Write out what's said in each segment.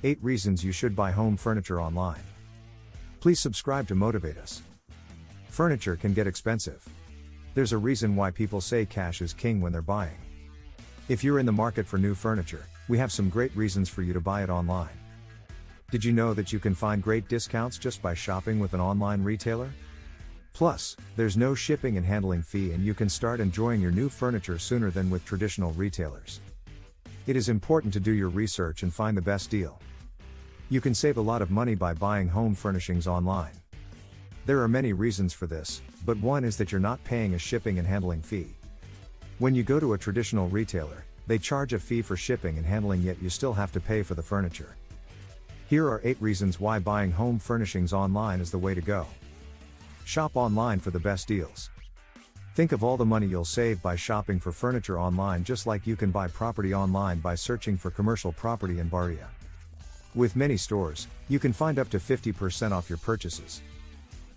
8 reasons you should buy home furniture online. Please subscribe to motivate us. Furniture can get expensive. There's a reason why people say cash is king when they're buying. If you're in the market for new furniture, we have some great reasons for you to buy it online. Did you know that you can find great discounts just by shopping with an online retailer? Plus, there's no shipping and handling fee, and you can start enjoying your new furniture sooner than with traditional retailers. It is important to do your research and find the best deal. You can save a lot of money by buying home furnishings online. There are many reasons for this, but one is that you're not paying a shipping and handling fee. When you go to a traditional retailer, they charge a fee for shipping and handling, yet you still have to pay for the furniture. Here are 8 reasons why buying home furnishings online is the way to go. Shop online for the best deals. Think of all the money you'll save by shopping for furniture online, just like you can buy property online by searching for commercial property in Baria. With many stores, you can find up to 50% off your purchases.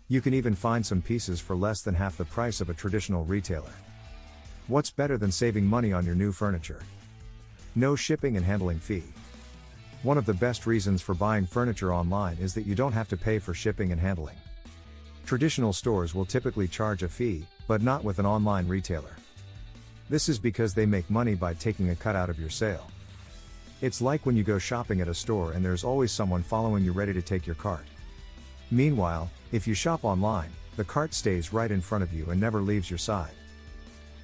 You can even find some pieces for less than half the price of a traditional retailer. What's better than saving money on your new furniture? No shipping and handling fee. One of the best reasons for buying furniture online is that you don't have to pay for shipping and handling. Traditional stores will typically charge a fee, but not with an online retailer. This is because they make money by taking a cut out of your sale. It's like when you go shopping at a store and there's always someone following you ready to take your cart. Meanwhile, if you shop online, the cart stays right in front of you and never leaves your side.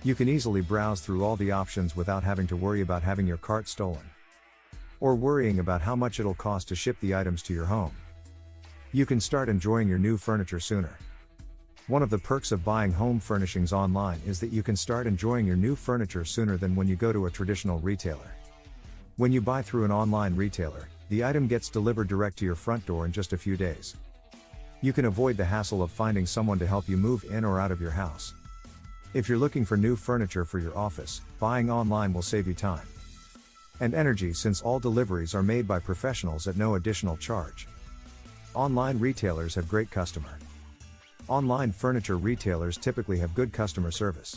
You can easily browse through all the options without having to worry about having your cart stolen, or worrying about how much it'll cost to ship the items to your home. You can start enjoying your new furniture sooner. One of the perks of buying home furnishings online is that you can start enjoying your new furniture sooner than when you go to a traditional retailer. When you buy through an online retailer, the item gets delivered direct to your front door in just a few days. You can avoid the hassle of finding someone to help you move in or out of your house. If you're looking for new furniture for your office, buying online will save you time and energy, since all deliveries are made by professionals at no additional charge. Online retailers have great customer. Online furniture retailers typically have good customer service.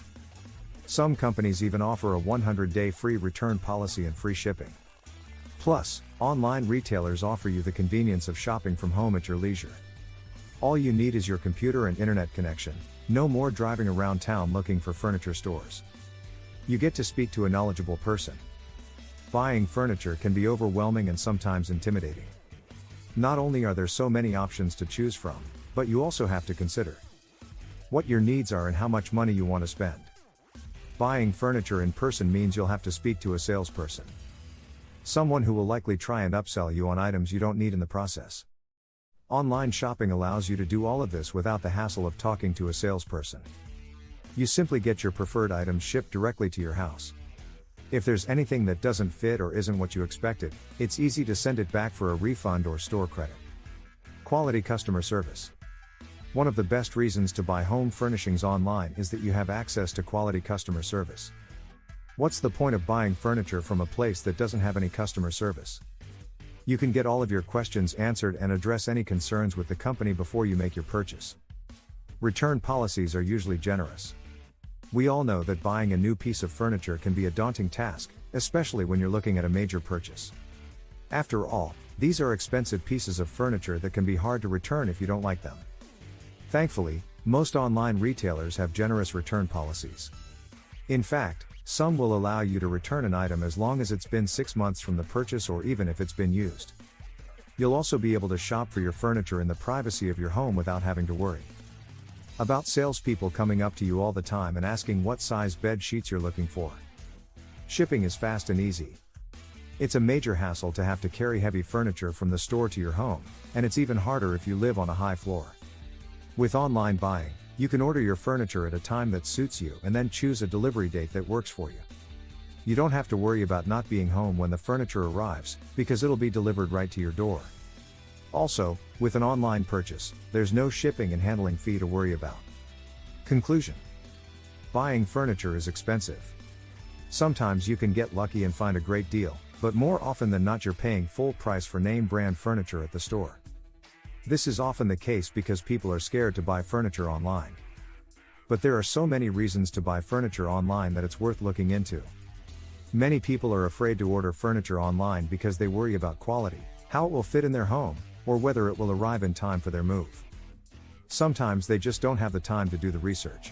Some companies even offer a 100-day free return policy and free shipping. Plus, online retailers offer you the convenience of shopping from home at your leisure. All you need is your computer and internet connection. No more driving around town looking for furniture stores. You get to speak to a knowledgeable person. Buying furniture can be overwhelming and sometimes intimidating. Not only are there so many options to choose from, but you also have to consider what your needs are and how much money you want to spend. Buying furniture in person means you'll have to speak to a salesperson. Someone who will likely try and upsell you on items you don't need in the process. Online shopping allows you to do all of this without the hassle of talking to a salesperson. You simply get your preferred items shipped directly to your house. If there's anything that doesn't fit or isn't what you expected, it's easy to send it back for a refund or store credit. Quality customer service. One of the best reasons to buy home furnishings online is that you have access to quality customer service. What's the point of buying furniture from a place that doesn't have any customer service? You can get all of your questions answered and address any concerns with the company before you make your purchase. Return policies are usually generous. We all know that buying a new piece of furniture can be a daunting task, especially when you're looking at a major purchase. After all, these are expensive pieces of furniture that can be hard to return if you don't like them. Thankfully, most online retailers have generous return policies. In fact, some will allow you to return an item as long as it's been 6 months from the purchase, or even if it's been used. You'll also be able to shop for your furniture in the privacy of your home without having to worry about salespeople coming up to you all the time and asking what size bed sheets you're looking for. Shipping is fast and easy. It's a major hassle to have to carry heavy furniture from the store to your home, and it's even harder if you live on a high floor. With online buying, you can order your furniture at a time that suits you and then choose a delivery date that works for you. You don't have to worry about not being home when the furniture arrives, because it'll be delivered right to your door. Also, with an online purchase, there's no shipping and handling fee to worry about. Conclusion: buying furniture is expensive. Sometimes you can get lucky and find a great deal, but more often than not you're paying full price for name brand furniture at the store. This is often the case because people are scared to buy furniture online. But there are so many reasons to buy furniture online that it's worth looking into. Many people are afraid to order furniture online because they worry about quality, how it will fit in their home, or whether it will arrive in time for their move. Sometimes they just don't have the time to do the research.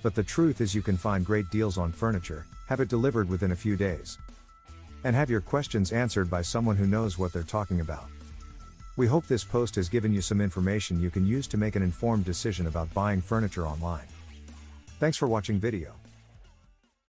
But the truth is you can find great deals on furniture, have it delivered within a few days, and have your questions answered by someone who knows what they're talking about. We hope this post has given you some information you can use to make an informed decision about buying furniture online. Thanks for watching video.